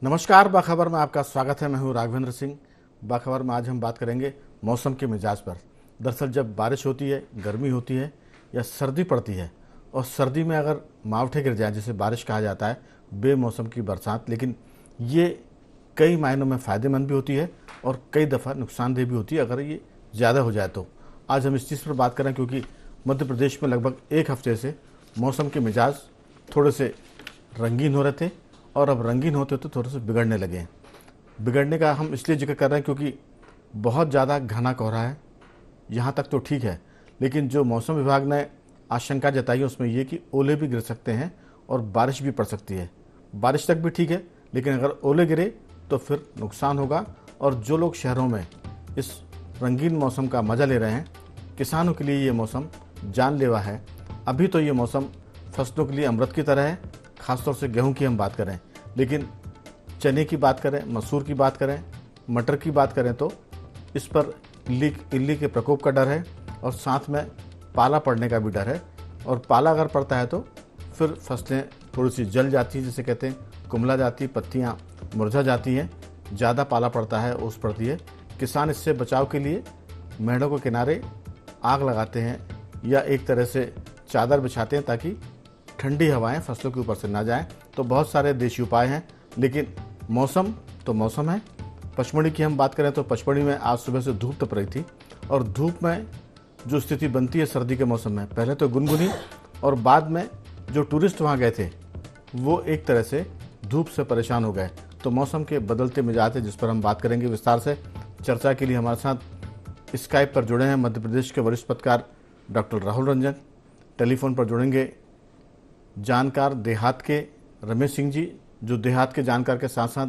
नमस्कार, बाखबर में आपका स्वागत है। मैं हूं राघवेंद्र सिंह। बाखबर में आज हम बात करेंगे मौसम के मिजाज पर। दरअसल जब बारिश होती है, गर्मी होती है या सर्दी पड़ती है, और सर्दी में अगर मावठे गिर जाए, जिसे बारिश कहा जाता है, बेमौसम की बरसात, लेकिन ये कई मायनों में फ़ायदेमंद भी होती है और कई दफ़ा नुकसानदेह भी होती है अगर ये ज़्यादा हो जाए तो। आज हम इस चीज़ पर बात करें क्योंकि मध्य प्रदेश में लगभग एक हफ्ते से मौसम के मिजाज थोड़े से रंगीन हो रहे थे और अब रंगीन होते होते थोड़े से बिगड़ने लगे हैं। बिगड़ने का हम इसलिए जिक्र कर रहे हैं क्योंकि बहुत ज़्यादा घना कोहरा है। यहाँ तक तो ठीक है, लेकिन जो मौसम विभाग ने आशंका जताई है उसमें ये कि ओले भी गिर सकते हैं और बारिश भी पड़ सकती है। बारिश तक भी ठीक है, लेकिन अगर ओले गिरे तो फिर नुकसान होगा। और जो लोग शहरों में इस रंगीन मौसम का मज़ा ले रहे हैं, किसानों के लिए ये मौसम जानलेवा है। अभी तो ये मौसम फसलों के लिए अमृत की तरह है, ख़ासतौर से गेहूं की हम बात करें, लेकिन चने की बात करें, मसूर की बात करें, मटर की बात करें तो इस पर इल्ली के प्रकोप का डर है और साथ में पाला पड़ने का भी डर है। और पाला अगर पड़ता है तो फिर फसलें थोड़ी सी जल जाती हैं, जिसे कहते हैं कुमला जाती, पत्तियाँ मुरझा जाती हैं। ज़्यादा पाला पड़ता है, ओस पड़ती है। किसान इससे बचाव के लिए मेढ़ों के किनारे आग लगाते हैं या एक तरह से चादर बिछाते हैं ताकि ठंडी हवाएं फसलों के ऊपर से ना जाएं। तो बहुत सारे देशी उपाय हैं, लेकिन मौसम तो मौसम है। पचमढ़ी की हम बात करें तो पचमढ़ी में आज सुबह से धूप तप रही थी, और धूप में जो स्थिति बनती है सर्दी के मौसम में, पहले तो गुनगुनी और बाद में जो टूरिस्ट वहाँ गए थे वो एक तरह से धूप से परेशान हो गए। तो मौसम के बदलते मिजाज है, जिस पर हम बात करेंगे विस्तार से। चर्चा के लिए हमारे साथ स्काइप पर जुड़े हैं मध्य प्रदेश के वरिष्ठ पत्रकार डॉक्टर राहुल रंजन। टेलीफोन पर जुड़ेंगे जानकार देहात के रमेश सिंह जी, जो देहात के जानकार के साथ साथ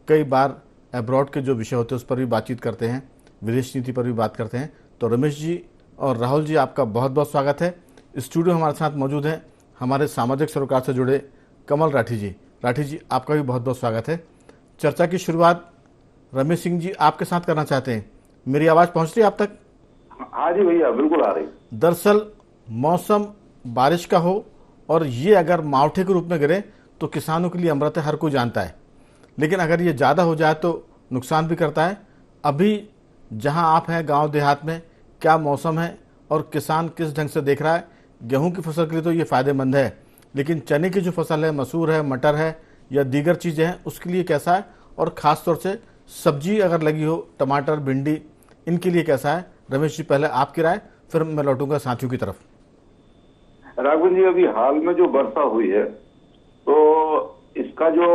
कई बार अब्रॉड के जो विषय होते हैं उस पर भी बातचीत करते हैं, विदेश नीति पर भी बात करते हैं। तो रमेश जी और राहुल जी, आपका बहुत बहुत स्वागत है। स्टूडियो हमारे साथ मौजूद हैं हमारे सामाजिक सरोकार से जुड़े कमल राठी जी। राठी जी, आपका भी बहुत बहुत स्वागत है। चर्चा की शुरुआत रमेश सिंह जी आपके साथ करना चाहते हैं। मेरी आवाज़ पहुँच रही है आप तक? हाँ जी भैया, बिल्कुल आ रही। दरअसल मौसम बारिश का हो और ये अगर मावठे के रूप में गिरे तो किसानों के लिए अमृत है, हर कोई जानता है। लेकिन अगर ये ज़्यादा हो जाए तो नुकसान भी करता है। अभी जहां आप हैं गांव देहात में, क्या मौसम है और किसान किस ढंग से देख रहा है? गेहूं की फसल के लिए तो ये फ़ायदेमंद है, लेकिन चने की जो फसल है, मसूर है, मटर है या दीगर चीज़ें हैं, उसके लिए कैसा है? और ख़ास तौर से सब्जी अगर लगी हो, टमाटर, भिंडी, इनके लिए कैसा है? रमेश जी, पहले आपकी राय, फिर मैं लौटूंगा साथियों की तरफ। राघवन जी, अभी हाल में जो वर्षा हुई है तो इसका जो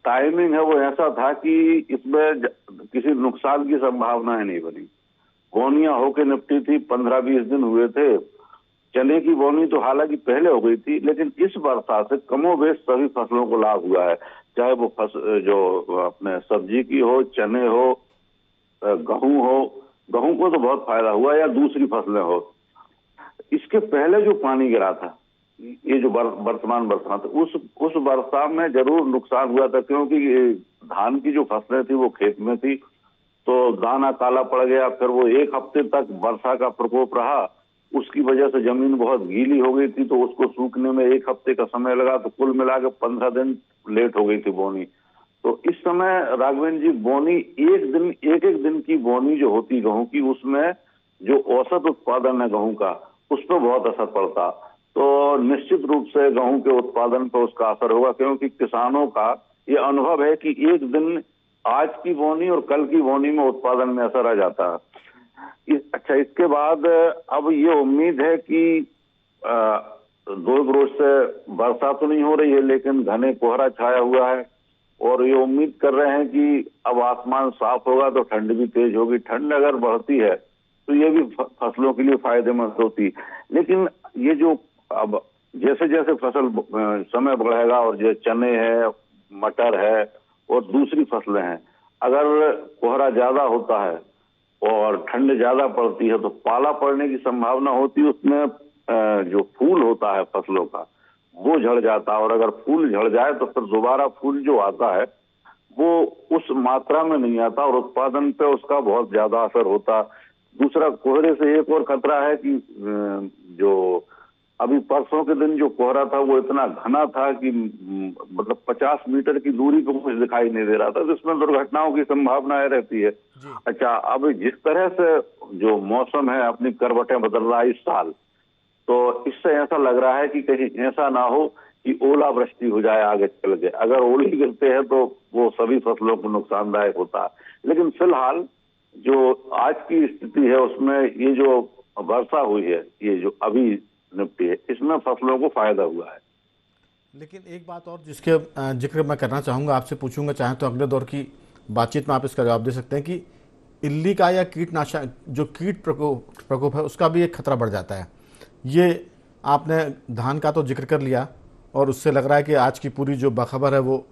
टाइमिंग है वो ऐसा था कि इसमें किसी नुकसान की संभावनाएं नहीं बनी। बोनियां होके निपटी थी, 15-20 दिन हुए थे। चने की बोनी तो हालांकि पहले हो गई थी, लेकिन इस वर्षा से कमोबेश सभी फसलों को लाभ हुआ है। चाहे वो जो अपने सब्जी की हो, चने हो, गेहूं हो। गेहूं को तो बहुत फायदा हुआ, या दूसरी फसलें हो। इसके पहले जो पानी गिरा था, ये जो वर्तमान बरसात, उस वर्षा में जरूर नुकसान हुआ था, क्योंकि धान की जो फसलें थी वो खेत में थी, तो दाना काला पड़ गया। फिर वो एक हफ्ते तक वर्षा का प्रकोप रहा, उसकी वजह से जमीन बहुत गीली हो गई थी, तो उसको सूखने में एक हफ्ते का समय लगा। तो कुल मिलाकर 15 दिन लेट हो गई थी बोनी। तो इस समय राघवेंद्र जी, बोनी एक एक दिन की बोनी जो होती गेहूं की, उसमें जो औसत उत्पादन है गेहूं का, उस पर बहुत असर पड़ता। तो निश्चित रूप से गेहूं के उत्पादन पर उसका असर होगा, क्योंकि किसानों का ये अनुभव है कि एक दिन, आज की बोनी और कल की बोनी में उत्पादन में असर आ जाता है। अच्छा, इसके बाद अब ये उम्मीद है कि 2 रोज से वर्षा तो नहीं हो रही है, लेकिन घने कोहरा छाया हुआ है, और ये उम्मीद कर रहे हैं कि अब आसमान साफ होगा तो ठंड भी तेज होगी। ठंड अगर बढ़ती है तो ये भी फसलों के लिए फायदेमंद होती। लेकिन ये जो अब जैसे जैसे फसल समय बढ़ेगा, और जो चने है, मटर है और दूसरी फसलें हैं, अगर कोहरा ज्यादा होता है और ठंड ज्यादा पड़ती है तो पाला पड़ने की संभावना होती है। उसमें जो फूल होता है फसलों का, वो झड़ जाता है, और अगर फूल झड़ जाए तो फिर दोबारा फूल जो आता है वो उस मात्रा में नहीं आता, और उत्पादन पे उसका बहुत ज्यादा असर होता। दूसरा, कोहरे से एक और खतरा है कि जो अभी परसों के दिन जो कोहरा था वो इतना घना था कि मतलब 50 मीटर की दूरी को कुछ दिखाई नहीं दे रहा था, तो इसमें दुर्घटनाओं की संभावनाएं रहती है। अच्छा, अब जिस तरह से जो मौसम है अपनी करवटें बदल रहा है इस साल, तो इससे ऐसा लग रहा है कि कहीं ऐसा ना हो कि ओलावृष्टि हो जाए आगे चल के। अगर ओले गिरते हैं तो वो सभी फसलों को नुकसानदायक होता है। लेकिन फिलहाल जो आज की स्थिति है उसमें ये जो वर्षा हुई है, ये जो अभी निपटी है, इसमें फसलों को फायदा हुआ है। लेकिन एक बात और जिसके जिक्र मैं करना चाहूँगा, आपसे पूछूंगा, चाहे तो अगले दौर की बातचीत में आप इसका जवाब दे सकते हैं कि इल्ली का या कीटनाशक जो कीट प्रकोप है उसका भी एक खतरा बढ़ जाता है। ये आपने धान का तो जिक्र कर लिया और उससे लग रहा है कि आज की पूरी जो बाखबर है वो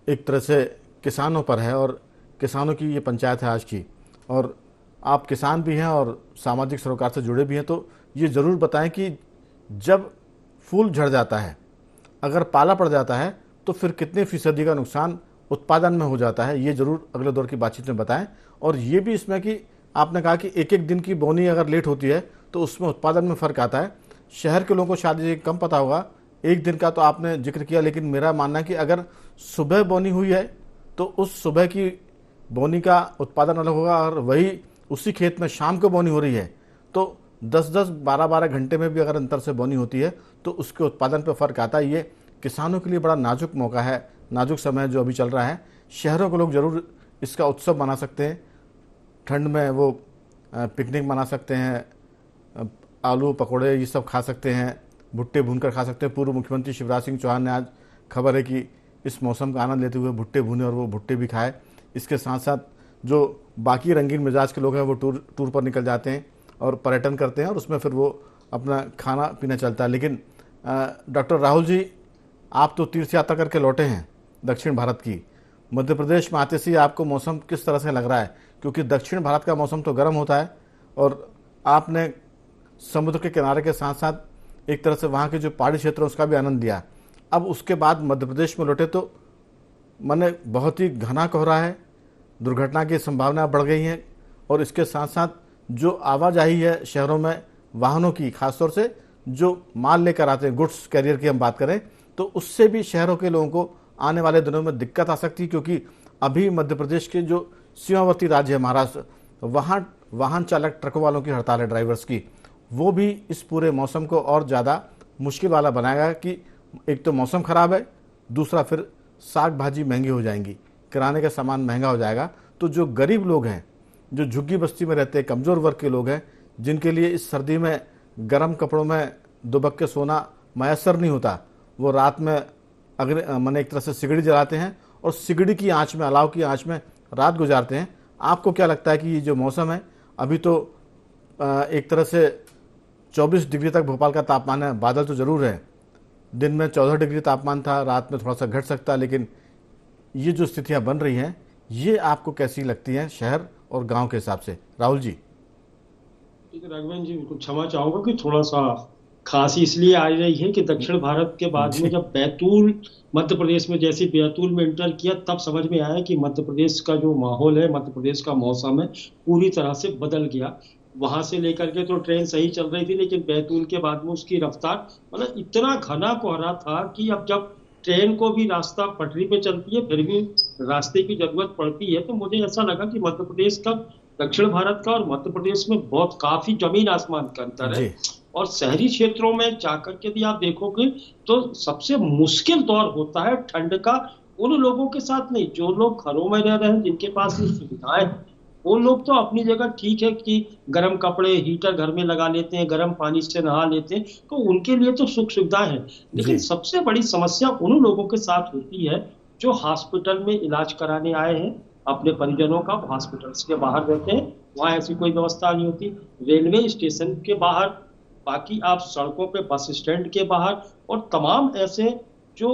एक तरह से किसानों पर है और किसानों की ये पंचायत है आज की, और आप किसान भी हैं और सामाजिक सरोकार से जुड़े भी हैं, तो ये ज़रूर बताएं कि जब फूल झड़ जाता है, अगर पाला पड़ जाता है, तो फिर कितने फीसदी का नुकसान उत्पादन में हो जाता है, ये ज़रूर अगले दौर की बातचीत में बताएं। और ये भी इसमें कि आपने कहा कि एक एक दिन की बोनी अगर लेट होती है तो उसमें उत्पादन में फ़र्क आता है। शहर के लोगों को शायद ये कम पता होगा, एक दिन का तो आपने जिक्र किया, लेकिन मेरा मानना है कि अगर सुबह बोनी हुई है तो उस सुबह की बोनी का उत्पादन अलग होगा, और वही उसी खेत में शाम को बोनी हो रही है तो 10-10, 12-12 घंटे में भी अगर अंतर से बोनी होती है तो उसके उत्पादन पर फ़र्क आता है। ये किसानों के लिए बड़ा नाजुक मौका है, नाजुक समय जो अभी चल रहा है। शहरों के लोग ज़रूर इसका उत्सव मना सकते हैं, ठंड में वो पिकनिक मना सकते हैं, आलू पकौड़े ये सब खा सकते हैं, भुट्टे भूनकर खा सकते हैं। पूर्व मुख्यमंत्री शिवराज सिंह चौहान ने आज खबर है कि इस मौसम का आनंद लेते हुए भुट्टे भूने और वो भुट्टे भी खाए। इसके साथ साथ जो बाकी रंगीन मिजाज के लोग हैं वो टूर पर निकल जाते हैं और पर्यटन करते हैं और उसमें फिर वो अपना खाना पीना चलता है। लेकिन डॉक्टर राहुल जी, आप तो तीर्थ यात्रा करके लौटे हैं दक्षिण भारत की, मध्य प्रदेश में आते से आपको मौसम किस तरह से लग रहा है? क्योंकि दक्षिण भारत का मौसम तो गर्म होता है और आपने समुद्र के किनारे के साथ साथ एक तरह से वहाँ के जो पहाड़ी क्षेत्र है उसका भी आनंद लिया। अब उसके बाद मध्य प्रदेश में लौटे तो माने बहुत ही घना कोहरा है, दुर्घटना की संभावना बढ़ गई है, और इसके साथ साथ जो आवाजाही है शहरों में वाहनों की, खासतौर से जो माल लेकर आते हैं, गुड्स कैरियर की हम बात करें, तो उससे भी शहरों के लोगों को आने वाले दिनों में दिक्कत आ सकती है। क्योंकि अभी मध्य प्रदेश के जो सीमावर्ती राज्य है महाराष्ट्र, वहाँ वाहन चालक ट्रकों वालों की हड़ताल है, ड्राइवर्स की, वो भी इस पूरे मौसम को और ज़्यादा मुश्किल वाला बनाएगा कि एक तो मौसम ख़राब है, दूसरा फिर साग भाजी महंगी हो जाएंगी, किराने का सामान महंगा हो जाएगा। तो जो गरीब लोग हैं, जो झुग्गी बस्ती में रहते हैं, कमज़ोर वर्ग के लोग हैं, जिनके लिए इस सर्दी में गर्म कपड़ों में दुबक के सोना मैसर नहीं होता, वो रात में मैंने एक तरह से सिगड़ी जलाते हैं और सिगड़ी की आंच में, अलाव की आंच में रात गुजारते हैं। आपको क्या लगता है कि ये जो मौसम है, अभी तो एक तरह से 24 डिग्री तक भोपाल का तापमान है, बादल तो ज़रूर है, दिन में 14 डिग्री तापमान था, रात में थोड़ा सा घट सकता है, लेकिन ये जो स्थितियां बन रही हैं ये आपको कैसी लगती हैं शहर और गांव के हिसाब से? राहुल जी। राघवेंद्र जी, उनको क्षमा चाहूंगा कि थोड़ा सा खांसी इसलिए आ रही है कि दक्षिण भारत के बाद में जब बैतूल मध्य प्रदेश में, जैसे बैतूल में एंटर किया, तब समझ में आया कि मध्य प्रदेश का जो माहौल है, मध्य प्रदेश का मौसम है, पूरी तरह से बदल गया। वहां से लेकर के तो ट्रेन सही चल रही थी, लेकिन बैतूल के बाद में उसकी रफ्तार, मतलब इतना घना कोहरा था कि अब जब ट्रेन को भी रास्ता पटरी पे चलती है फिर भी रास्ते की जरूरत पड़ती है। तो मुझे ऐसा लगा कि मध्य प्रदेश का, दक्षिण भारत का और मध्य प्रदेश में बहुत काफी जमीन आसमान का अंतर है। और शहरी क्षेत्रों में जाकर के यदि आप देखोगे तो सबसे मुश्किल दौर होता है ठंड का उन लोगों के साथ नहीं, जो लोग घरों में रह रहे हैं, जिनके पास ये सुविधाएं हैं। वो लोग तो अपनी जगह ठीक है कि गर्म कपड़े, हीटर घर में लगा लेते हैं, गर्म पानी से नहा लेते हैं, तो उनके लिए तो सुख सुविधाएं हैं। लेकिन सबसे बड़ी समस्या उन लोगों के साथ होती है जो हॉस्पिटल में इलाज कराने आए हैं अपने परिजनों का, हॉस्पिटल्स के बाहर रहते हैं, वहां ऐसी कोई व्यवस्था नहीं होती। रेलवे स्टेशन के बाहर, बाकी आप सड़कों पे, बस स्टैंड के बाहर, और तमाम ऐसे जो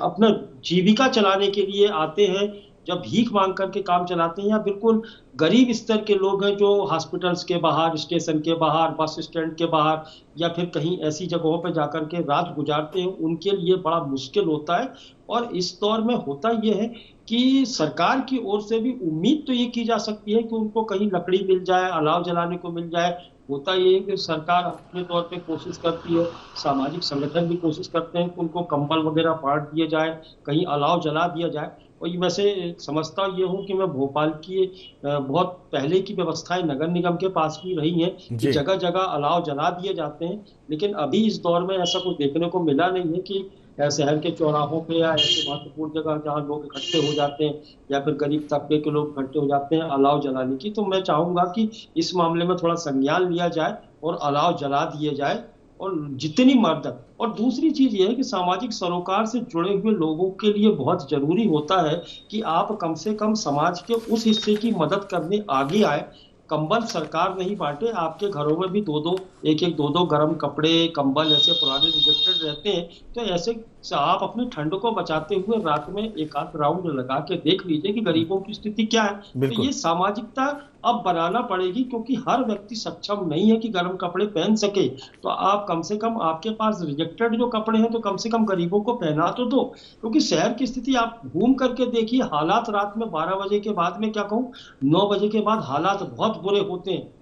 अपना जीविका चलाने के लिए आते हैं, जब भीख मांग करके काम चलाते हैं, या बिल्कुल गरीब स्तर के लोग हैं जो हॉस्पिटल्स के बाहर, स्टेशन के बाहर, बस स्टैंड के बाहर, या फिर कहीं ऐसी जगहों पर जाकर के रात गुजारते हैं, उनके लिए बड़ा मुश्किल होता है। और इस दौर में होता यह है कि सरकार की ओर से भी उम्मीद तो ये की जा सकती है कि उनको कहीं लकड़ी मिल जाए, अलाव जलाने को मिल जाए। होता ये है कि सरकार अपने तौर पे कोशिश करती है, सामाजिक संगठन भी कोशिश करते हैं कि उनको कंबल वगैरह बांट दिए जाए, कहीं अलाव जला दिया जाए। और ये वैसे समझता ये हूँ कि मैं भोपाल की बहुत पहले की व्यवस्थाएं नगर निगम के पास भी रही हैं कि जी। जगह जगह अलाव जला दिए जाते हैं, लेकिन अभी इस दौर में ऐसा कुछ देखने को मिला नहीं है कि शहर के चौराहों पे या ऐसे महत्वपूर्ण जगह जहाँ लोग इकट्ठे हो जाते हैं या फिर गरीब तबके के लोग इकट्ठे हो जाते हैं अलाव जलाने की। तो मैं चाहूंगा कि इस मामले में थोड़ा संज्ञान लिया जाए और अलाव जला दिए जाए, और जितनी मदद। और दूसरी चीज ये है कि सामाजिक सरोकार से जुड़े हुए लोगों के लिए बहुत जरूरी होता है कि आप कम से कम समाज के उस हिस्से की मदद करने आगे आए। कंबल सरकार नहीं बांटे, आपके घरों में भी दो दो गर्म कपड़े कंबल ऐसे पुराने रिजेक्टेड रहते हैं, तो ऐसे से आप अपनी ठंड को बचाते हुए रात में एक आध राउंड लगा के देख लीजिए कि गरीबों की स्थिति क्या है। तो बिल्कुल। ये सामाजिकता अब बनाना पड़ेगी, क्योंकि हर व्यक्ति सक्षम नहीं है कि गर्म कपड़े पहन सके। तो आप कम से कम, आपके पास रिजेक्टेड जो कपड़े हैं तो कम से कम गरीबों को पहना तो दो। क्योंकि शहर की स्थिति आप घूम करके देखिए, हालात रात में 12 बजे के बाद में क्या कहूँ, 9 बजे के बाद हालात बहुत बुरे होते हैं।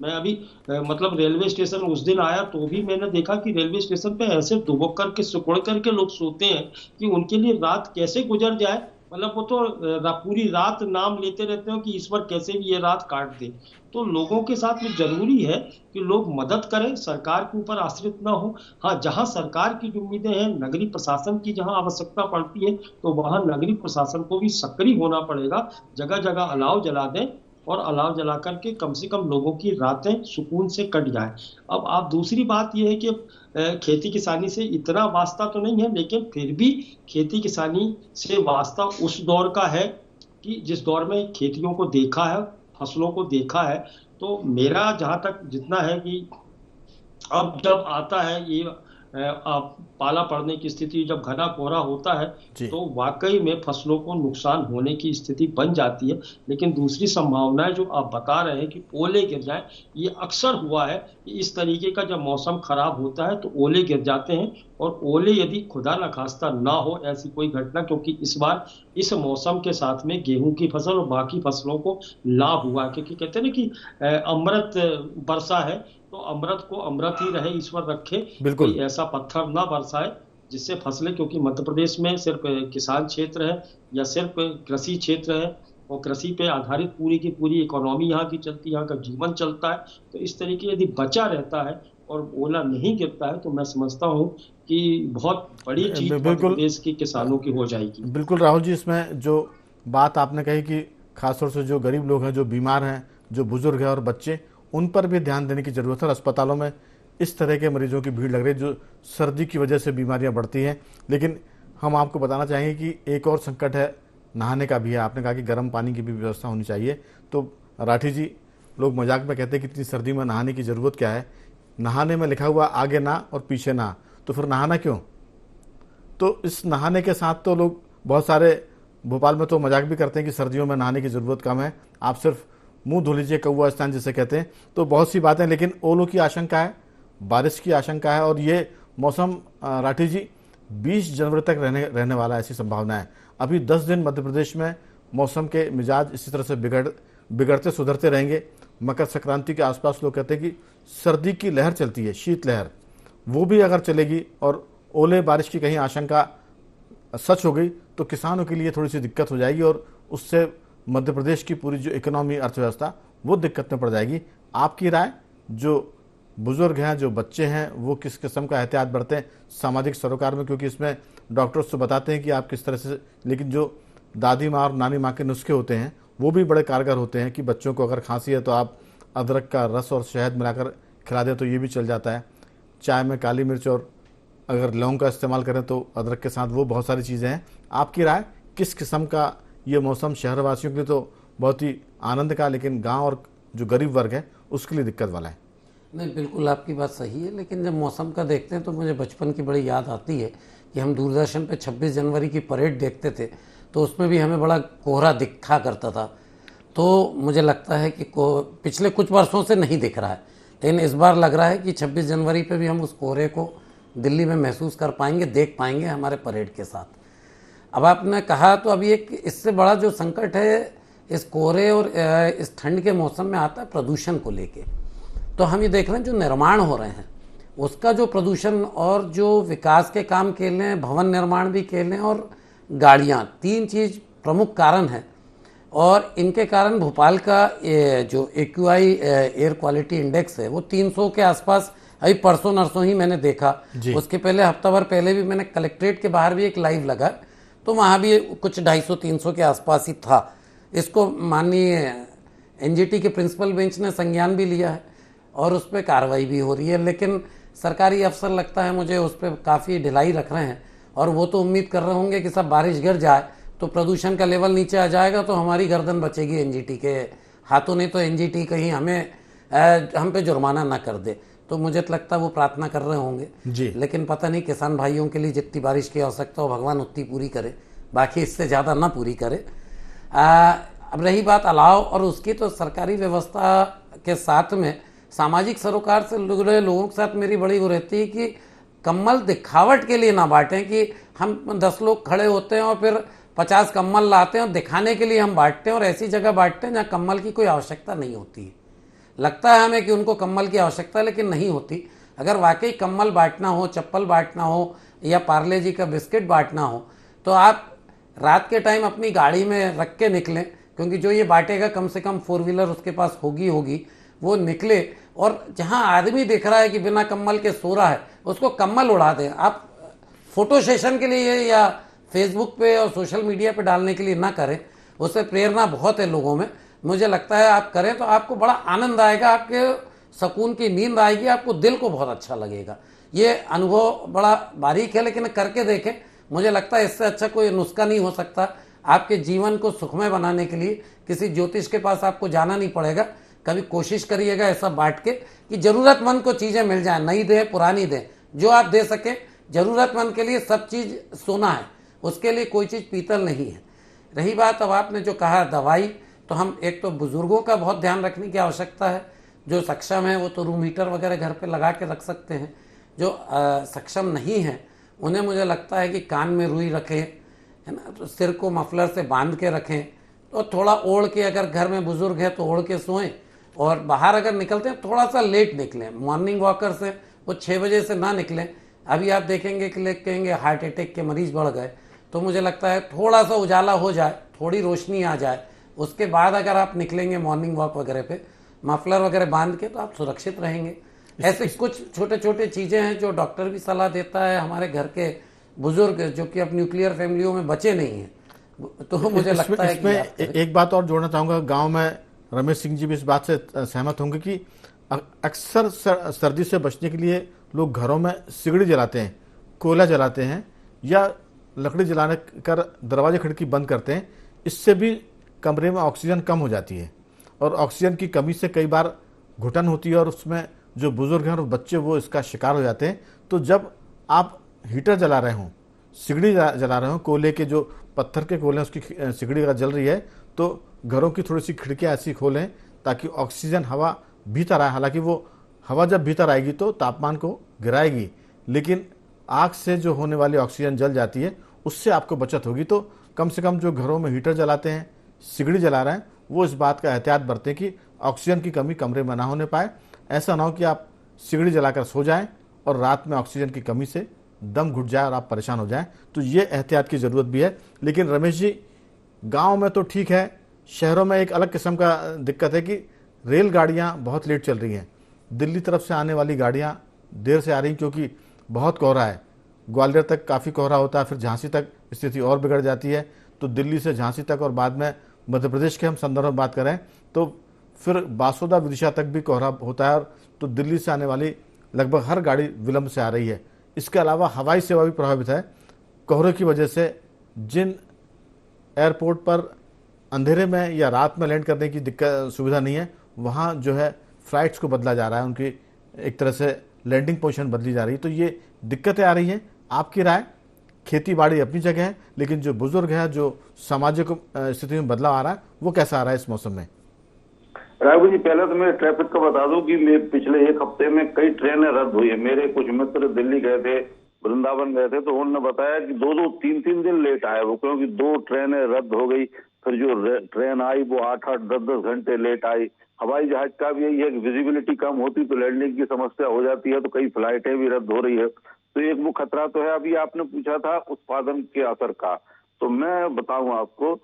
मैं अभी मतलब रेलवे स्टेशन उस दिन आया तो भी मैंने देखा कि रेलवे स्टेशन पे ऐसे दुबक करके सिकुड़ करके लोग सोते हैं कि उनके लिए रात कैसे गुजर जाए। मतलब वो तो पूरी रात नाम लेते रहते हो कि ईश्वर कैसे भी ये रात काट दे। तो लोगों के साथ में जरूरी है कि लोग मदद करें, सरकार के ऊपर आश्रित ना हो। हाँ, जहां सरकार की उम्मीदें हैं, नगरीय प्रशासन की जहां आवश्यकता पड़ती है, तो वहां नगरीय प्रशासन को भी सक्रिय होना पड़ेगा। जगह जगह अलाव जला दें और अलाव जला करके कम से कम लोगों की रातें सुकून से कट जाए। अब आप दूसरी बात यह है कि खेती किसानी से इतना वास्ता तो नहीं है, लेकिन फिर भी खेती किसानी से वास्ता उस दौर का है कि जिस दौर में खेतियों को देखा है, फसलों को देखा है। तो मेरा जहां तक जितना है कि अब जब आता है ये पाला पड़ने की स्थिति, जब घना कोहरा होता है, जी। तो वाकई में फसलों को नुकसान होने की स्थिति बन जाती है। लेकिन दूसरी संभावनाएं जो आप बता रहे हैं कि ओले गिर जाएं, ये अक्सर हुआ है कि इस तरीके का जब मौसम खराब होता है तो ओले गिर जाते हैं। और ओले यदि खुदा न खास्ता ना हो ऐसी कोई घटना, क्योंकि इस बार इस मौसम के साथ में गेहूं की फसल और बाकी फसलों को लाभ हुआ, क्योंकि कहते हैं ना कि अमृत वर्षा है, तो अमृत को अमृत ही रहे, ईश्वर रखे, बिल्कुल। कोई ऐसा पत्थर ना बरसाए जिससे फसलें, क्योंकि मध्य प्रदेश में सिर्फ किसान क्षेत्र है या सिर्फ कृषि क्षेत्र है और कृषि पे आधारित पूरी की पूरी इकोनॉमी यहाँ की चलती है, यहाँ का जीवन चलता है। तो इस तरीके यदि बचा रहता है और ओला नहीं गिरता है तो मैं समझता हूँ कि बहुत बड़ी चीज मध्य बिल्कुल। प्रदेश के किसानों की हो जाएगी। बिल्कुल राहुल जी, इसमें जो बात आपने कही कि खासतौर से जो गरीब लोग हैं, जो बीमार हैं, जो बुजुर्ग हैं और बच्चे, उन पर भी ध्यान देने की ज़रूरत है। अस्पतालों में इस तरह के मरीजों की भीड़ लग रही है जो सर्दी की वजह से बीमारियां बढ़ती हैं। लेकिन हम आपको बताना चाहेंगे कि एक और संकट है, नहाने का भी है। आपने कहा कि गर्म पानी की भी व्यवस्था होनी चाहिए। तो राठी जी, लोग मजाक में कहते हैं कि इतनी सर्दी में नहाने की ज़रूरत क्या है, नहाने में लिखा हुआ आगे ना और पीछे ना, तो फिर नहाना क्यों? तो इस नहाने के साथ तो लोग बहुत सारे भोपाल में तो मजाक भी करते हैं कि सर्दियों में नहाने की ज़रूरत कम है, आप सिर्फ मुंह धो लीजिए, कौवा स्नान जिसे कहते हैं। तो बहुत सी बातें, लेकिन ओलों की आशंका है, बारिश की आशंका है, और ये मौसम राठी जी 20 जनवरी तक रहने वाला है, ऐसी संभावना है। अभी 10 दिन मध्य प्रदेश में मौसम के मिजाज इसी तरह से बिगड़ते सुधरते रहेंगे। मकर संक्रांति के आसपास लोग कहते हैं कि सर्दी की लहर चलती है, शीत लहर, वो भी अगर चलेगी और ओले बारिश की कहीं आशंका सच हो गई तो किसानों के लिए थोड़ी सी दिक्कत हो जाएगी और उससे मध्य प्रदेश की पूरी जो इकोनॉमी, अर्थव्यवस्था, वो दिक्कत में पड़ जाएगी। आपकी राय, जो बुजुर्ग हैं, जो बच्चे हैं, वो किस किस्म का एहतियात बरतें सामाजिक सरोकार में? क्योंकि इसमें डॉक्टर्स तो बताते हैं कि आप किस तरह से, लेकिन जो दादी माँ और नानी माँ के नुस्खे होते हैं वो भी बड़े कारगर होते हैं कि बच्चों को अगर खांसी है तो आप अदरक का रस और शहद मिलाकर खिला दें तो ये भी चल जाता है। चाय में काली मिर्च और अगर लौंग का इस्तेमाल करें तो अदरक के साथ, वो बहुत सारी चीज़ें हैं। आपकी राय, किस किस्म का ये मौसम शहरवासियों के लिए तो बहुत ही आनंद का, लेकिन गांव और जो गरीब वर्ग है उसके लिए दिक्कत वाला है? नहीं, बिल्कुल आपकी बात सही है, लेकिन जब मौसम का देखते हैं तो मुझे बचपन की बड़ी याद आती है कि हम दूरदर्शन पे 26 जनवरी की परेड देखते थे, तो उसमें भी हमें बड़ा कोहरा दिखा करता था। तो मुझे लगता है कि पिछले कुछ वर्षों से नहीं दिख रहा है, लेकिन इस बार लग रहा है कि 26 जनवरी पे भी हम उस कोहरे को दिल्ली में महसूस कर पाएंगे, देख पाएंगे हमारे परेड के साथ। अब आपने कहा तो अभी एक इससे बड़ा जो संकट है इस कोहरे और इस ठंड के मौसम में आता है प्रदूषण को लेके। तो हम ये देख रहे हैं जो निर्माण हो रहे हैं उसका जो प्रदूषण और जो विकास के काम के लिए भवन निर्माण भी के लिए और गाड़ियाँ, तीन चीज़ प्रमुख कारण हैं। और इनके कारण भोपाल का जो AQI एयर क्वालिटी इंडेक्स है वो 300 के आसपास अभी परसों नरसों ही मैंने देखा। उसके पहले हफ्ता भर पहले भी मैंने कलेक्ट्रेट के बाहर भी एक लाइव लगा तो वहाँ भी कुछ 250-300 के आसपास ही था। इसको माननीय NGT के प्रिंसिपल बेंच ने संज्ञान भी लिया है और उस पर कार्रवाई भी हो रही है, लेकिन सरकारी अफसर लगता है मुझे उस पर काफ़ी ढिलाई रख रहे हैं और वो तो उम्मीद कर रहे होंगे कि सब बारिश गिर जाए तो प्रदूषण का लेवल नीचे आ जाएगा तो हमारी गर्दन बचेगी NGT के हाथों, नहीं तो NGT कहीं हम पे जुर्माना ना कर दे। तो मुझे तो लगता है वो प्रार्थना कर रहे होंगे जी। लेकिन पता नहीं किसान भाइयों के लिए जितनी बारिश की आवश्यकता हो भगवान उतनी पूरी करे, बाकी इससे ज़्यादा ना पूरी करे। अब रही बात अलाव और उसकी, तो सरकारी व्यवस्था के साथ में सामाजिक सरोकार से जुड़े लोगों के साथ मेरी बड़ी वो रहती है कि कम्बल दिखावट के लिए ना बांटें कि हम 10 लोग खड़े होते हैं और फिर 50 कम्बल लाते हैं और दिखाने के लिए हम बांटते हैं और ऐसी जगह बांटते हैं जहाँ कम्बल की कोई आवश्यकता नहीं होती है। लगता है हमें कि उनको कम्बल की आवश्यकता है लेकिन नहीं होती। अगर वाकई कम्बल बांटना हो, चप्पल बांटना हो या पार्ले जी का बिस्किट बांटना हो तो आप रात के टाइम अपनी गाड़ी में रख के निकलें, क्योंकि जो ये बांटेगा कम से कम 4 व्हीलर उसके पास होगी, वो निकले और जहां आदमी दिख रहा है कि बिना कम्बल के सो रहा है उसको कम्बल उड़ा दें। आप फोटो सेशन के लिए या फेसबुक पे और सोशल मीडिया पे डालने के लिए ना करें, उससे प्रेरणा बहुत है लोगों में। मुझे लगता है आप करें तो आपको बड़ा आनंद आएगा, आपके सुकून की नींद आएगी, आपको दिल को बहुत अच्छा लगेगा। ये अनुभव बड़ा बारीक है लेकिन करके देखें, मुझे लगता है इससे अच्छा कोई नुस्खा नहीं हो सकता। आपके जीवन को सुखमय बनाने के लिए किसी ज्योतिष के पास आपको जाना नहीं पड़ेगा। कभी कोशिश करिएगा ऐसा बांट के कि जरूरतमंद को चीज़ें मिल जाए, नई दें पुरानी दें, जो आप दे सकें। जरूरतमंद के लिए सब चीज़ सोना है, उसके लिए कोई चीज़ पीतल नहीं है। रही बात अब आपने जो कहा दवाई, तो हम एक तो बुजुर्गों का बहुत ध्यान रखने की आवश्यकता है। जो सक्षम है वो तो रूम हीटर वगैरह घर पे लगा के रख सकते हैं। जो सक्षम नहीं है उन्हें मुझे लगता है कि कान में रुई रखें, है ना, तो सिर को मफलर से बांध के रखें और थोड़ा ओढ़ के, अगर घर में बुजुर्ग है तो ओढ़ के सोएं। और बाहर अगर निकलते हैं थोड़ा सा लेट निकलें। मॉर्निंग वॉकर से वो 6 बजे से ना निकलें। अभी आप देखेंगे कि लोग कहेंगे हार्ट अटैक के मरीज बढ़ गए, तो मुझे लगता है थोड़ा सा उजाला हो जाए, थोड़ी रोशनी आ जाए, उसके बाद अगर आप निकलेंगे मॉर्निंग वॉक वगैरह पे मफलर वगैरह बांध के, तो आप सुरक्षित रहेंगे। ऐसे कुछ छोटे छोटे चीज़ें हैं जो डॉक्टर भी सलाह देता है। हमारे घर के बुजुर्ग जो कि अब न्यूक्लियर फैमिलियों में बचे नहीं हैं, तो मुझे लगता है कि एक बात और जोड़ना चाहूँगा। गाँव में रमेश सिंह जी भी इस बात से सहमत होंगे कि अक्सर सर्दी से बचने के लिए लोग घरों में सिगड़ी जलाते हैं, कोयला जलाते हैं या लकड़ी जलाने कर दरवाजे खिड़की बंद करते हैं। इससे भी कमरे में ऑक्सीजन कम हो जाती है और ऑक्सीजन की कमी से कई बार घुटन होती है और उसमें जो बुजुर्ग हैं और बच्चे वो इसका शिकार हो जाते हैं। तो जब आप हीटर जला रहे हों, सिगड़ी जला रहे हों, कोयले के जो पत्थर के कोयले उसकी सिगड़ी अगर जल रही है तो घरों की थोड़ी सी खिड़कियाँ ऐसी खोलें ताकि ऑक्सीजन हवा भीतर आए। हालांकि वो हवा जब भीतर आएगी तो तापमान को गिराएगी, लेकिन आग से जो होने वाली ऑक्सीजन जल जाती है उससे आपको बचत होगी। तो कम से कम जो घरों में हीटर जलाते हैं, सिगड़ी जला रहे हैं, वो इस बात का एहतियात बरतें कि ऑक्सीजन की कमी कमरे में ना होने पाए। ऐसा ना हो कि आप सिगड़ी जलाकर सो जाएं और रात में ऑक्सीजन की कमी से दम घुट जाए और आप परेशान हो जाएं। तो ये एहतियात की ज़रूरत भी है। लेकिन रमेश जी, गांव में तो ठीक है, शहरों में एक अलग किस्म का दिक्कत है कि रेलगाड़ियाँ बहुत लेट चल रही हैं। दिल्ली तरफ से आने वाली गाड़ियाँ देर से आ रही क्योंकि बहुत कोहरा है। ग्वालियर तक काफ़ी कोहरा होता है, फिर झांसी तक स्थिति और बिगड़ जाती है। तो दिल्ली से झांसी तक और बाद में मध्य प्रदेश के हम संदर्भ में बात करें तो फिर बासोदा विदिशा तक भी कोहरा होता है। और तो दिल्ली से आने वाली लगभग हर गाड़ी विलंब से आ रही है। इसके अलावा हवाई सेवा भी प्रभावित है कोहरे की वजह से। जिन एयरपोर्ट पर अंधेरे में या रात में लैंड करने की दिक्कत सुविधा नहीं है, वहाँ जो है फ्लाइट्स को बदला जा रहा है, उनकी एक तरह से लैंडिंग पोजीशन बदली जा रही है। तो ये दिक्कतें आ रही हैं। आपकी राय? खेती बाड़ी अपनी जगह है, लेकिन जो बुजुर्ग है, जो सामाजिक स्थिति में बदलाव आ रहा है, वो कैसा आ रहा है इस मौसम में? राघव जी, पहले तो मैं ट्रैफिक का बता दूं कि मैं पिछले 1 हफ्ते में कई ट्रेनें रद्द हुई है। मेरे कुछ मित्र दिल्ली गए थे, वृंदावन गए थे तो उन्होंने बताया कि 2-2, 3-3 दिन लेट आए वो, क्योंकि 2 ट्रेनें रद्द हो गई। फिर जो ट्रेन आई वो 8-8, 10-10 घंटे लेट आई। हवाई जहाज का भी यही है कि विजिबिलिटी कम होती तो लैंडिंग की समस्या हो जाती है, तो कई फ्लाइटें भी रद्द हो रही है। तो एक वो खतरा तो है। अभी आपने पूछा था उत्पादन के असर का, तो मैं बताऊं आपको,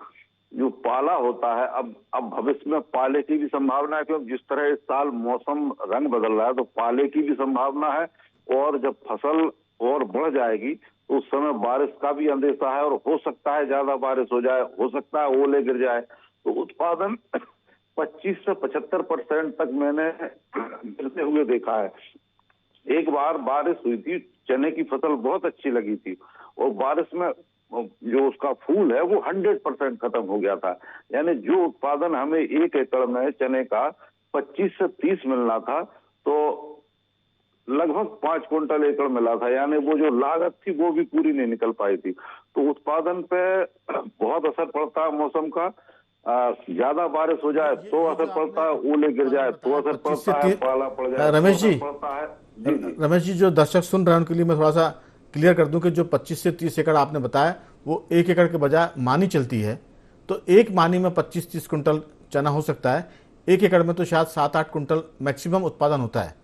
जो पाला होता है, अब भविष्य में पाले की भी संभावना है, क्योंकि जिस तरह इस साल मौसम रंग बदल रहा है तो पाले की भी संभावना है। और जब फसल और बढ़ जाएगी तो उस समय बारिश का भी अंदेशा है, और हो सकता है ज्यादा बारिश हो जाए, हो सकता है ओले गिर जाए। तो उत्पादन 25 से 75% तक मैंने गिरते हुए देखा है। एक बार बारिश हुई थी, चने की फसल बहुत अच्छी लगी थी, और बारिश में जो उसका फूल है वो 100% खत्म हो गया था। यानी जो उत्पादन हमें 1 एकड़ में चने का 25 से 30 मिलना था, तो लगभग 5 क्विंटल एकड़ मिला था। यानी वो जो लागत थी वो भी पूरी नहीं निकल पाई थी। तो उत्पादन पे बहुत असर पड़ता है मौसम का। ज्यादा बारिश हो जाए तो असर पड़ता है, ओले गिर जाए तो असर पड़ता है, पाला पड़ जाए रमेश जी, पड़ता है। जी रमेश जी, जो दर्शक सुन रहे हैं उनके लिए मैं थोड़ा सा क्लियर कर दूं कि जो 25 से 30 एकड़ आपने बताया वो 1 एकड़ के बजाय मानी चलती है। तो एक मानी में 25-30 कुंटल चना हो सकता है, 1 एकड़ में तो शायद 7-8 कुंटल मैक्सिमम उत्पादन होता है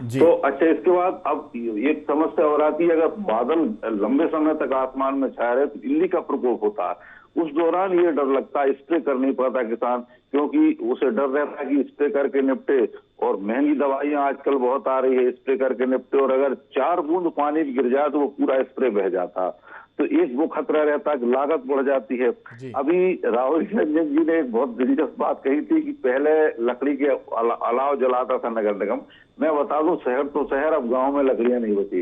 जी। तो अच्छा, इसके बाद अब एक समस्या और आती है, अगर बादल लंबे समय तक आसमान में छाए रहे तो इल्ली का प्रकोप होता है। उस दौरान ये डर लगता है, स्प्रे कर नहीं पाता किसान, क्योंकि उसे डर रहता है कि स्प्रे करके निपटे। और महंगी दवाइयां आजकल बहुत आ रही है, स्प्रे करके निपटे, और अगर 4 बूंद पानी भी गिर जाए तो वो पूरा स्प्रे बह जाता। तो एक वो खतरा रहता है कि लागत बढ़ जाती है। अभी राहुल रंजन जी ने एक बहुत दिलचस्प बात कही थी कि पहले लकड़ी के अलाव जलाता था नगर निगम। मैं बता दूं, शहर तो शहर, अब गांव में लकड़ियां नहीं बची।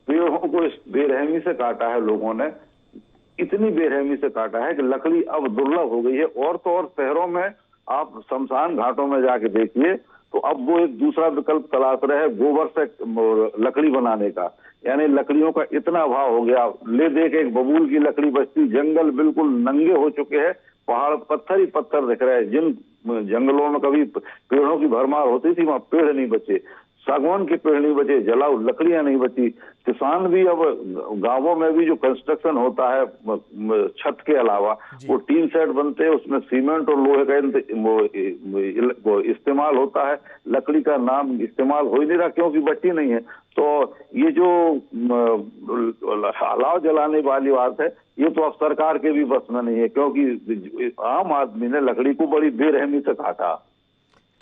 पेड़ों को इस बेरहमी से काटा है लोगों ने, इतनी बेरहमी से काटा है कि लकड़ी अब दुर्लभ हो गई है। और तो और शहरों में आप शमशान घाटों में जाके देखिए तो अब वो एक दूसरा विकल्प तलाश रहे हैं, गोबर से लकड़ी बनाने का। यानी लकड़ियों का इतना अभाव हो गया, ले दे के एक बबूल की लकड़ी बचती, जंगल बिल्कुल नंगे हो चुके हैं, पहाड़ पत्थर ही पत्थर दिख रहे हैं। जिन जंगलों में कभी पेड़ों की भरमार होती थी वहां पेड़ नहीं बचे, सागवान के पेड़ नहीं बचे, जलाऊ लकड़ियां नहीं बची। किसान भी अब गांवों में भी जो कंस्ट्रक्शन होता है छत के अलावा, वो टीन सेट बनते हैं, उसमें सीमेंट और लोहे का इस्तेमाल होता है, लकड़ी का नाम इस्तेमाल हो ही नहीं रहा, क्योंकि बची नहीं है। तो ये जो अलाव जलाने वाली बात है, ये तो अब सरकार के भी बस में नहीं है, क्योंकि आम आदमी ने लकड़ी को बड़ी बेरहमी से काटा।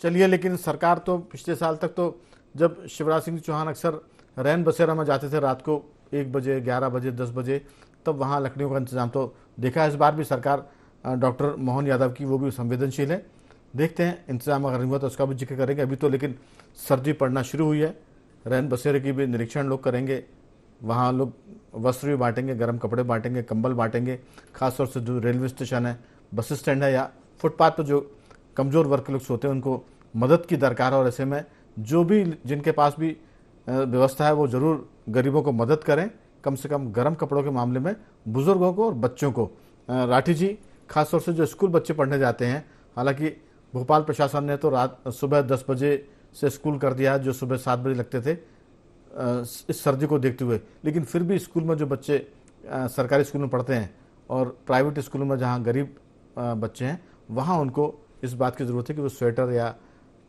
चलिए, लेकिन सरकार तो पिछले साल तक तो जब शिवराज सिंह चौहान अक्सर रैन बसेरा में जाते थे रात को 1 बजे, 11 बजे, 10 बजे, तब वहाँ लकड़ियों का इंतजाम तो देखा है। इस बार भी सरकार डॉक्टर मोहन यादव की वो भी संवेदनशील है। देखते हैं इंतजाम अगर नहीं हुआ तो उसका भी जिक्र करेंगे। अभी तो लेकिन सर्दी पड़ना शुरू हुई है, रैन बसेरे की भी निरीक्षण लोग करेंगे, वहाँ लोग वस्त्र भी बांटेंगे, गर्म कपड़े बांटेंगे, कंबल बांटेंगे। खासतौर से जो रेलवे स्टेशन है, बस स्टैंड है या फुटपाथ पर जो कमज़ोर वर्ग के लोग सोते हैं उनको मदद की दरकार है। और ऐसे में जो भी जिनके पास भी व्यवस्था है वो ज़रूर गरीबों को मदद करें, कम से कम गर्म कपड़ों के मामले में बुज़ुर्गों को और बच्चों को। राठी जी, खासतौर से जो स्कूल बच्चे पढ़ने जाते हैं, हालांकि भोपाल प्रशासन ने तो सुबह 10 बजे से स्कूल कर दिया है, जो सुबह 7 बजे लगते थे इस सर्दी को देखते हुए, लेकिन फिर भी स्कूल में जो बच्चे सरकारी स्कूल में पढ़ते हैं और प्राइवेट स्कूलों में जहाँ गरीब बच्चे हैं, वहाँ उनको इस बात की ज़रूरत है कि वो स्वेटर या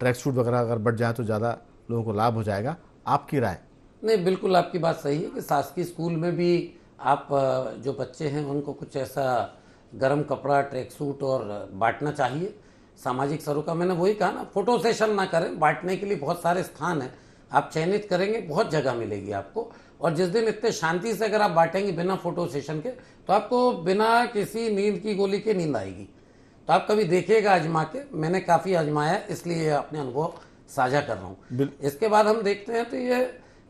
ट्रैक सूट वगैरह अगर बढ़ जाए तो ज़्यादा लोगों को लाभ हो जाएगा। आपकी राय? नहीं, बिल्कुल आपकी बात सही है कि शासकीय स्कूल में भी आप जो बच्चे हैं उनको कुछ ऐसा गर्म कपड़ा, ट्रैक सूट और बांटना चाहिए सामाजिक स्तरों का। मैंने वही कहा ना, फोटो सेशन ना करें, बांटने के लिए बहुत सारे स्थान हैं, आप चयनित करेंगे बहुत जगह मिलेगी आपको। और जिस दिन इतने शांति से अगर आप बांटेंगे बिना फोटो सेशन के, तो आपको बिना किसी नींद की गोली के नींद आएगी। तो आप कभी देखिएगा आजमा के, मैंने काफ़ी आजमाया इसलिए अपने अनुभव साझा कर रहा हूँ। इसके बाद हम देखते हैं तो ये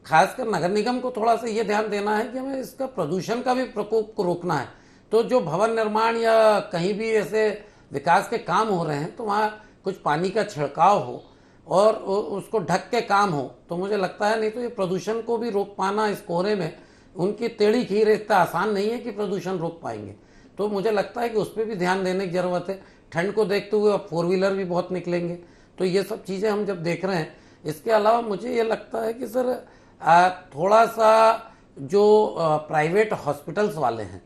खासकर नगर निगम को थोड़ा सा ये ध्यान देना है कि हमें इसका प्रदूषण का भी प्रकोप को रोकना है। तो जो भवन निर्माण या कहीं भी ऐसे विकास के काम हो रहे हैं तो वहाँ कुछ पानी का छिड़काव हो और उसको ढक के काम हो तो मुझे लगता है, नहीं तो ये प्रदूषण को भी रोक पाना इस कोहरे में उनकी टेढ़ी खीर इतना आसान नहीं है कि प्रदूषण रोक पाएंगे। तो मुझे लगता है कि उस पर भी ध्यान देने की ज़रूरत है। ठंड को देखते हुए अब 4 व्हीलर भी बहुत निकलेंगे, तो ये सब चीज़ें हम जब देख रहे हैं। इसके अलावा मुझे ये लगता है कि सर थोड़ा सा जो प्राइवेट हॉस्पिटल्स वाले हैं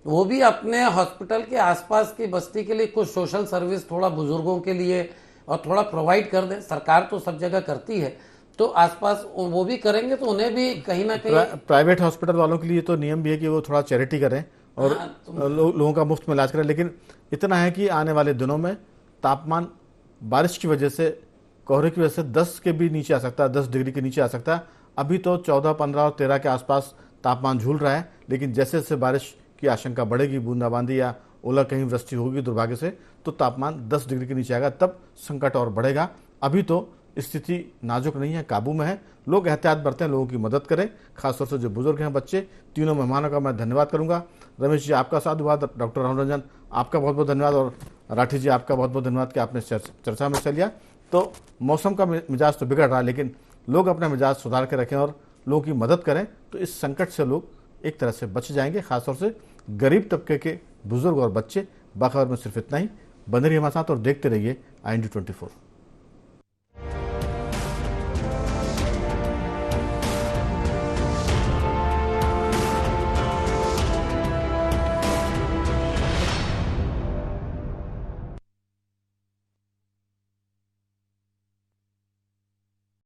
वो भी अपने हॉस्पिटल के आसपास की बस्ती के लिए कुछ सोशल सर्विस थोड़ा बुजुर्गों के लिए और थोड़ा प्रोवाइड कर दें। सरकार तो सब जगह करती है, तो आसपास वो भी करेंगे तो उन्हें भी कहीं ना कहीं प्राइवेट हॉस्पिटल वालों के लिए तो नियम भी है कि वो थोड़ा चैरिटी करें और लोगों का मुफ्त में इलाज करें। लेकिन इतना है कि आने वाले दिनों में तापमान बारिश की वजह से, कोहरे की वजह से 10 के भी नीचे आ सकता है, 10 डिग्री के नीचे आ सकता है। अभी तो 14, 15 और 13 के आसपास तापमान झूल रहा है, लेकिन जैसे जैसे बारिश की आशंका बढ़ेगी, बूंदाबांदी या ओला कहीं वृष्टि होगी दुर्भाग्य से, तो तापमान 10 डिग्री के नीचे आएगा, तब संकट और बढ़ेगा। अभी तो स्थिति नाजुक नहीं है, काबू में है। लोग एहतियात बरतें, लोगों की मदद करें, खासतौर से जो बुजुर्ग हैं, बच्चे। तीनों मेहमानों का मैं धन्यवाद करूंगा। रमेश जी आपका साथ हुआ, डॉक्टर राहुल रंजन आपका बहुत बहुत धन्यवाद, और राठी जी आपका बहुत बहुत धन्यवाद कि आपने चर्चा में हिस्सा लिया। तो मौसम का मिजाज तो बिगड़ रहा है, लेकिन लोग अपना मिजाज सुधार के रखें और लोगों की मदद करें, तो इस संकट से लोग एक तरह से बच जाएंगे, खासतौर से गरीब तबके के बुजुर्ग और बच्चे। बाखबर में सिर्फ इतना ही। बने रहिए हमारे साथ और देखते रहिए IND24।